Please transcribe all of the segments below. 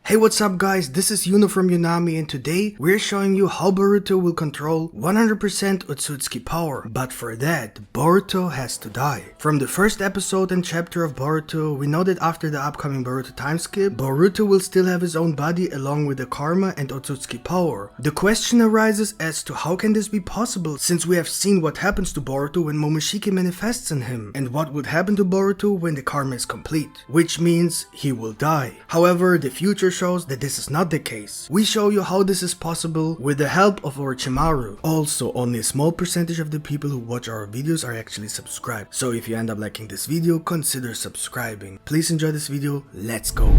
Hey, what's up guys, this is Yuno from Yunami and today we're showing you how Boruto will control 100% Otsutsuki power, but for that, Boruto has to die. From the first episode and chapter of Boruto, we know that after the upcoming Boruto Timeskip, Boruto will still have his own body along with the karma and Otsutsuki power. The question arises as to how can this be possible since we have seen what happens to Boruto when Momoshiki manifests in him, and what would happen to Boruto when the karma is complete, which means he will die. However, the future shows that this is not the case. We show you how this is possible with the help of Orochimaru. Also, only a small percentage of the people who watch our videos are actually subscribed. So if you end up liking this video, consider subscribing. Please enjoy this video, let's go.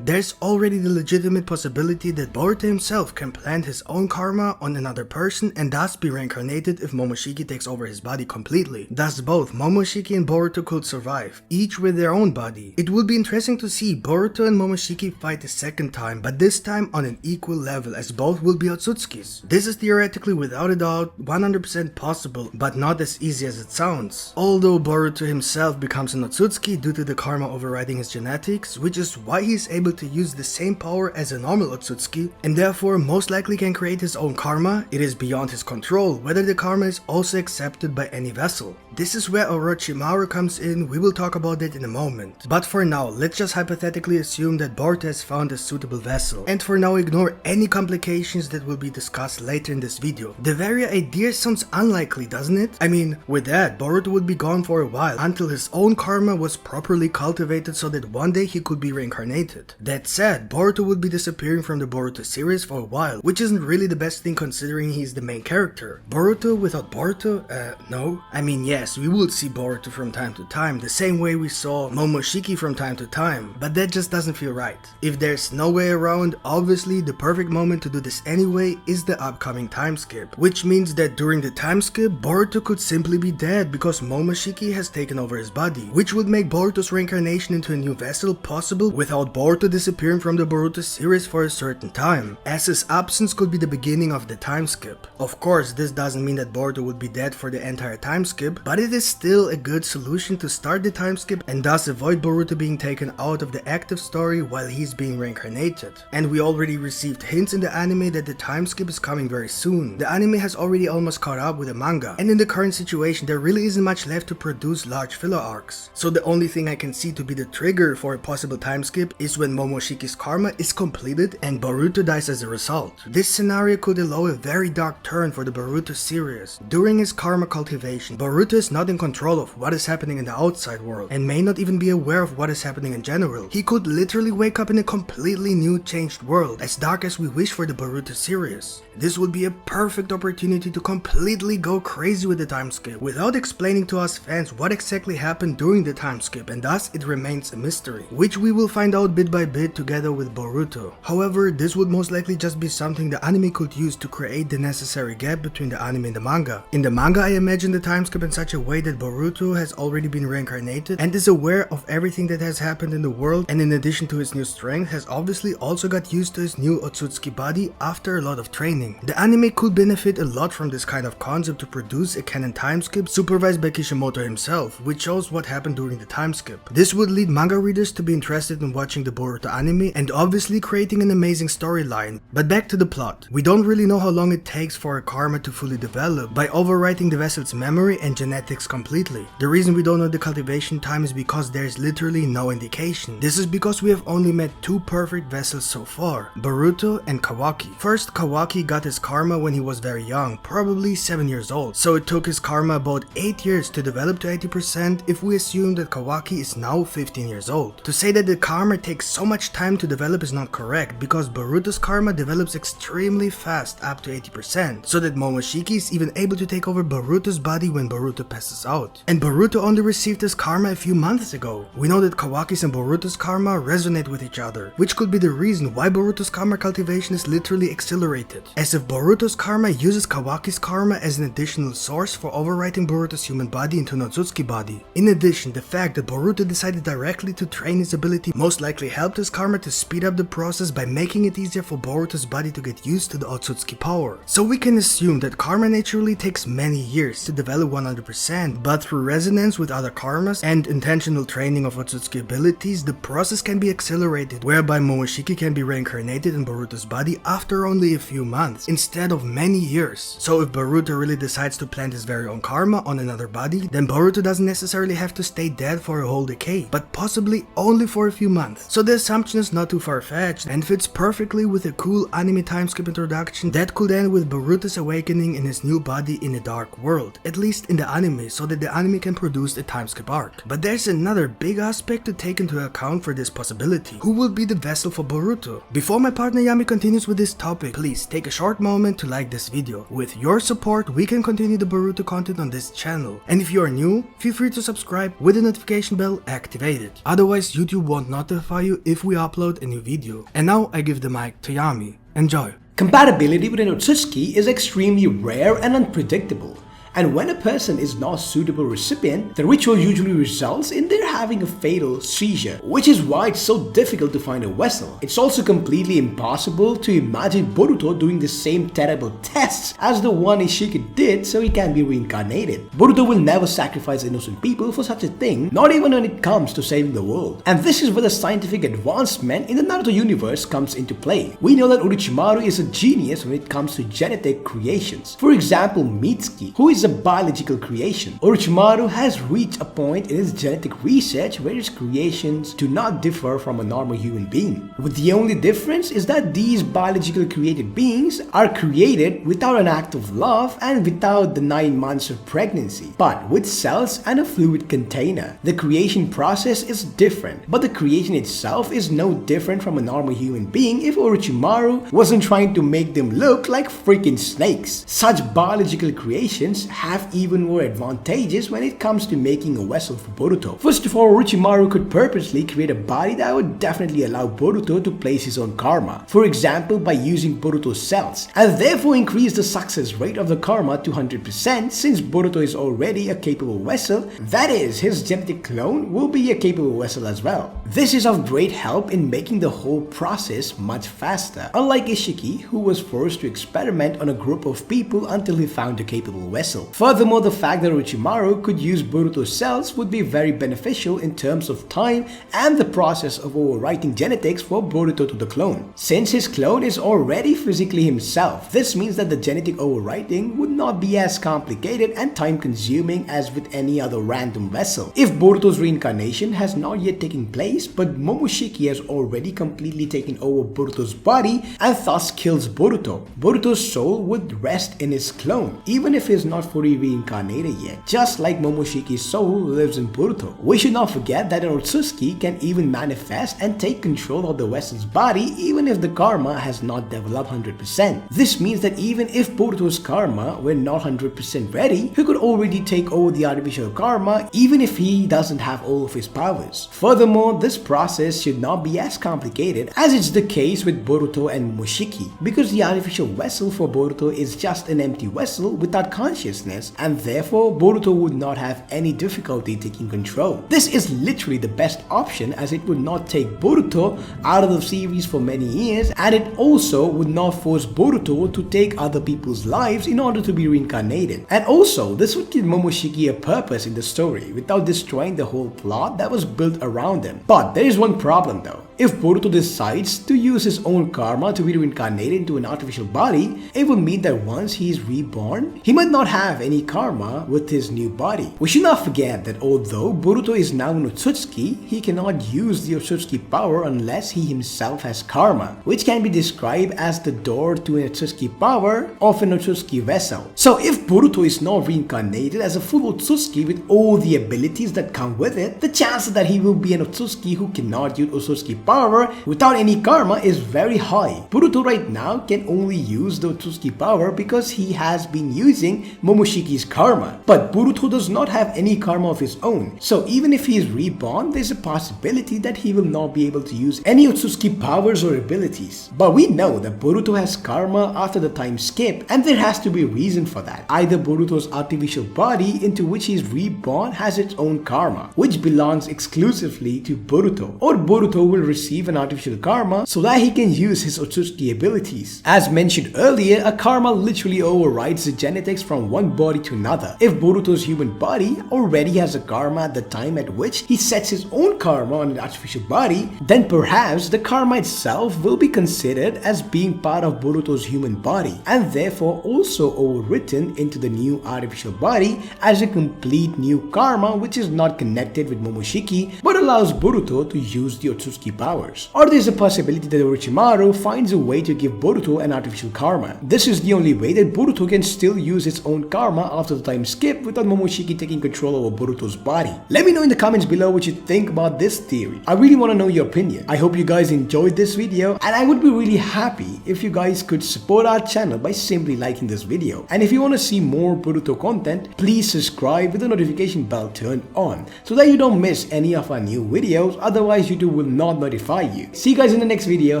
There's already the legitimate possibility that Boruto himself can plant his own karma on another person and thus be reincarnated if Momoshiki takes over his body completely. Thus both Momoshiki and Boruto could survive, each with their own body. It would be interesting to see Boruto and Momoshiki fight a second time, but this time on an equal level as both will be Otsutsukis. This is theoretically without a doubt 100% possible, but not as easy as it sounds. Although Boruto himself becomes an Otsutsuki due to the karma overriding his genetics, which is why he is able to use the same power as a normal Otsutsuki and therefore most likely can create his own karma, it is beyond his control whether the karma is also accepted by any vessel. This is where Orochimaru comes in, we will talk about that in a moment. But for now, let's just hypothetically assume that Boruto has found a suitable vessel, and for now ignore any complications that will be discussed later in this video. The very idea sounds unlikely, doesn't it? I mean, with that, Boruto would be gone for a while until his own karma was properly cultivated so that one day he could be reincarnated. That said, Boruto would be disappearing from the Boruto series for a while, which isn't really the best thing considering he's the main character. Boruto without Boruto? No. I mean, yes, we would see Boruto from time to time, the same way we saw Momoshiki from time to time, but that just doesn't feel right. If there's no way around, obviously the perfect moment to do this anyway is the upcoming Timeskip, which means that during the Timeskip, Boruto could simply be dead because Momoshiki has taken over his body, which would make Boruto's reincarnation into a new vessel possible without Boruto disappearing from the Boruto series for a certain time, as his absence could be the beginning of the Timeskip. Of course, this doesn't mean that Boruto would be dead for the entire Timeskip, but it is still a good solution to start the Timeskip and thus avoid Boruto being taken out of the active story while he's being reincarnated. And we already received hints in the anime that the Timeskip is coming very soon. The anime has already almost caught up with the manga, and in the current situation there really isn't much left to produce large filler arcs. So the only thing I can see to be the trigger for a possible Timeskip is when Momoshiki's karma is completed and Boruto dies as a result. This scenario could allow a very dark turn for the Boruto series. During his karma cultivation, Boruto is not in control of what is happening in the outside world and may not even be aware of what is happening in general. He could literally wake up in a completely new changed world, as dark as we wish for the Boruto series. This would be a perfect opportunity to completely go crazy with the Timeskip without explaining to us fans what exactly happened during the Timeskip, and thus it remains a mystery, which we will find out bit by bit together with Boruto. However, this would most likely just be something the anime could use to create the necessary gap between the anime and the manga. In the manga, I imagine the Timeskip in such a way that Boruto has already been reincarnated and is aware of everything that has happened in the world, and in addition to his new strength has obviously also got used to his new Otsutsuki body after a lot of training. The anime could benefit a lot from this kind of concept to produce a canon Timeskip supervised by Kishimoto himself, which shows what happened during the Timeskip. This would lead manga readers to be interested in watching the Boruto anime and obviously creating an amazing storyline. But back to the plot. We don't really know how long it takes for a karma to fully develop by overwriting the vessel's memory and genetics completely. The reason we don't know the cultivation time is because there is literally no indication. This is because we have only met two perfect vessels so far, Boruto and Kawaki. First, Kawaki got his karma when he was very young, probably 7 years old, so it took his karma about 8 years to develop to 80% if we assume that Kawaki is now 15 years old. To say that the karma takes so much time to develop is not correct, because Boruto's karma develops extremely fast, up to 80%, so that Momoshiki is even able to take over Boruto's body when Boruto passes out. And Boruto only received his karma a few months ago. We know that Kawaki's and Boruto's karma resonate with each other, which could be the reason why Boruto's karma cultivation is literally accelerated, as if Boruto's karma uses Kawaki's karma as an additional source for overwriting Boruto's human body into an Otsutsuki body. In addition, the fact that Boruto decided directly to train his ability most likely helps developed his karma to speed up the process by making it easier for Boruto's body to get used to the Otsutsuki power. So we can assume that karma naturally takes many years to develop 100%, but through resonance with other karmas and intentional training of Otsutsuki abilities, the process can be accelerated, whereby Momoshiki can be reincarnated in Boruto's body after only a few months, instead of many years. So if Boruto really decides to plant his very own karma on another body, then Boruto doesn't necessarily have to stay dead for a whole decade, but possibly only for a few months. So the assumption is not too far-fetched and fits perfectly with a cool anime timeskip introduction that could end with Boruto's awakening in his new body in a dark world, at least in the anime, so that the anime can produce a timeskip arc. But there's another big aspect to take into account for this possibility. Who will be the vessel for Boruto? Before my partner Yami continues with this topic, please take a short moment to like this video. With your support, we can continue the Boruto content on this channel. And if you are new, feel free to subscribe with the notification bell activated. Otherwise, YouTube won't notify you if we upload a new video. And now I give the mic to Yami. Enjoy! Compatibility with an Otsutsuki is extremely rare and unpredictable. And when a person is not a suitable recipient, the ritual usually results in their having a fatal seizure, which is why it's so difficult to find a vessel. It's also completely impossible to imagine Boruto doing the same terrible tests as the one Ishiki did so he can be reincarnated. Boruto will never sacrifice innocent people for such a thing, not even when it comes to saving the world. And this is where the scientific advancement in the Naruto universe comes into play. We know that Orochimaru is a genius when it comes to genetic creations. For example, Mitsuki, who is a biological creation. Orochimaru has reached a point in his genetic research where his creations do not differ from a normal human being. With the only difference is that these biological created beings are created without an act of love and without the 9 months of pregnancy, but with cells and a fluid container. The creation process is different, but the creation itself is no different from a normal human being if Orochimaru wasn't trying to make them look like freaking snakes. Such biological creations have even more advantages when it comes to making a vessel for Boruto. First of all, Orochimaru could purposely create a body that would definitely allow Boruto to place his own karma. For example, by using Boruto's cells, and therefore increase the success rate of the karma to 100% since Boruto is already a capable vessel, that is, his genetic clone will be a capable vessel as well. This is of great help in making the whole process much faster, unlike Ishiki, who was forced to experiment on a group of people until he found a capable vessel. Furthermore, the fact that Orochimaru could use Boruto's cells would be very beneficial in terms of time and the process of overwriting genetics for Boruto to the clone. Since his clone is already physically himself, this means that the genetic overwriting would not be as complicated and time-consuming as with any other random vessel. If Boruto's reincarnation has not yet taken place, but Momoshiki has already completely taken over Boruto's body and thus kills Boruto, Boruto's soul would rest in his clone, even if he is not fully reincarnated yet, just like Momoshiki's soul lives in Boruto. We should not forget that an Otsutsuki can even manifest and take control of the vessel's body even if the karma has not developed 100%. This means that even if Boruto's karma were not 100% ready, he could already take over the artificial karma even if he doesn't have all of his powers. Furthermore, this process should not be as complicated as it's the case with Boruto and Momoshiki, because the artificial vessel for Boruto is just an empty vessel without consciousness, and therefore Boruto would not have any difficulty taking control. This is literally the best option as it would not take Boruto out of the series for many years, and it also would not force Boruto to take other people's lives in order to be reincarnated. And also, this would give Momoshiki a purpose in the story without destroying the whole plot that was built around him. But there is one problem though. If Boruto decides to use his own karma to be reincarnated into an artificial body, it would mean that once he is reborn, he might not have any karma with his new body. We should not forget that although Boruto is now an Otsutsuki, he cannot use the Otsutsuki power unless he himself has karma, which can be described as the door to an Otsutsuki power of an Otsutsuki vessel. So if Boruto is not reincarnated as a full Otsutsuki with all the abilities that come with it, the chances that he will be an Otsutsuki who cannot use Otsutsuki power without any karma is very high. Boruto right now can only use the Otsutsuki power because he has been using Momoshiki's karma. But Boruto does not have any karma of his own, so even if he is reborn, there's a possibility that he will not be able to use any Otsutsuki powers or abilities. But we know that Boruto has karma after the time skip, and there has to be a reason for that. Either Boruto's artificial body into which he is reborn has its own karma, which belongs exclusively to Boruto, or Boruto will receive an artificial karma so that he can use his Otsutsuki abilities. As mentioned earlier, a karma literally overrides the genetics from one body to another. If Boruto's human body already has a karma at the time at which he sets his own karma on an artificial body, then perhaps the karma itself will be considered as being part of Boruto's human body, and therefore also overwritten into the new artificial body as a complete new karma which is not connected with Momoshiki but allows Boruto to use the Otsutsuki powers. Or there's a possibility that Orochimaru finds a way to give Boruto an artificial karma. This is the only way that Boruto can still use his own karma after the time skip without Momoshiki taking control over Boruto's body. Let me know in the comments below what you think about this theory. I really want to know your opinion. I hope you guys enjoyed this video, and I would be really happy if you guys could support our channel by simply liking this video. And if you want to see more Boruto content, please subscribe with the notification bell turned on so that you don't miss any of our new videos, otherwise YouTube will not notify you. See you guys in the next video.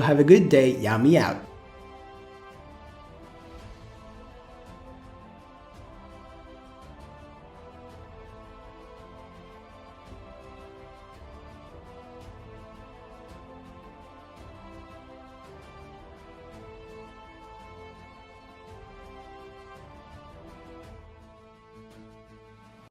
Have a good day. Yami out.